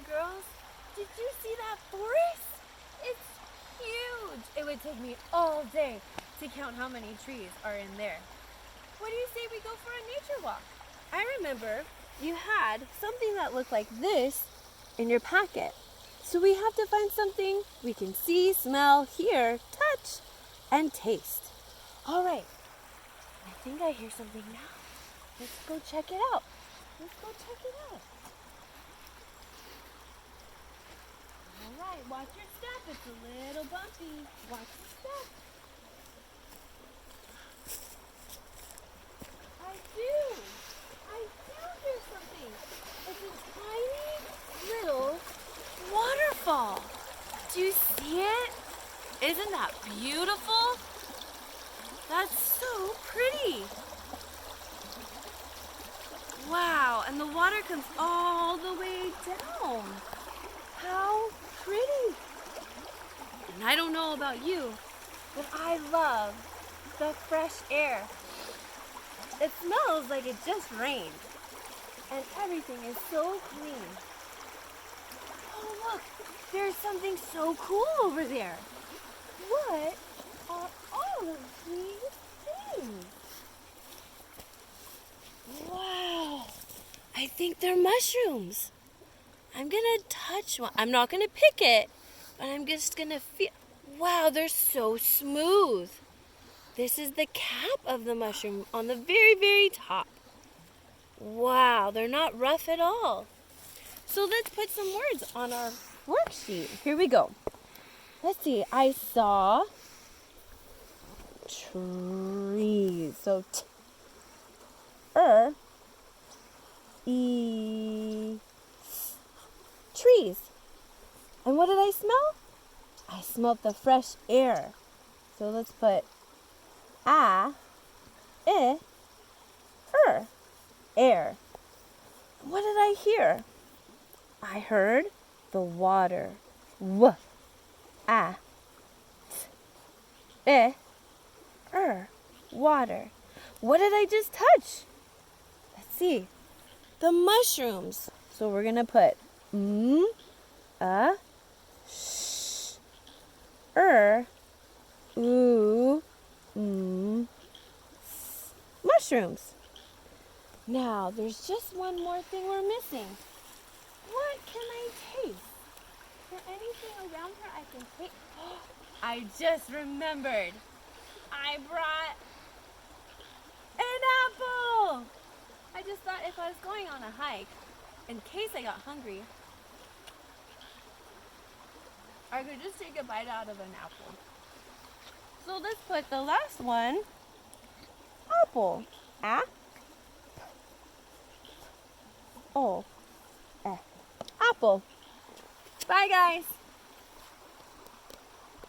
girls, did you see that forest? It's huge. It would take me all day to count how many trees are in there. What do you say we go for a nature walk? I remember you had something that looked like this in your packet. So we have to find something we can see, smell, hear, touch, and taste. All right. I think I hear something now. Let's go check it out. All right, watch your step. It's a little bumpy. Watch your step. I do hear something. It's a tiny little waterfall. Do you see it? Isn't that beautiful? That's so pretty. Wow, and the water comes all the way down. How pretty. And I don't know about you, but I love the fresh air. It smells like it just rained. And everything is so clean. Oh, look, there's something so cool over there. What are all of these things? Wow, I think they're mushrooms. I'm gonna touch one. I'm not gonna pick it, but I'm just gonna feel. Wow, they're so smooth. This is the cap of the mushroom on the very, very top. Wow, they're not rough at all. So let's put some words on our worksheet. Here we go. Let's see. I saw trees. So trees. And what did I smell? I smelled the fresh air. So let's put air. What did I hear? I heard the water. Water. What did I just touch? Let's see. The mushrooms. So we're gonna put mushrooms. Now, there's just one more thing we're missing. What can I taste? Is there anything around here I can taste? I just remembered. I brought an apple. I just thought if I was going on a hike, in case I got hungry, I could just take a bite out of an apple. So let's put the last one, apple. Apple. Bye, guys.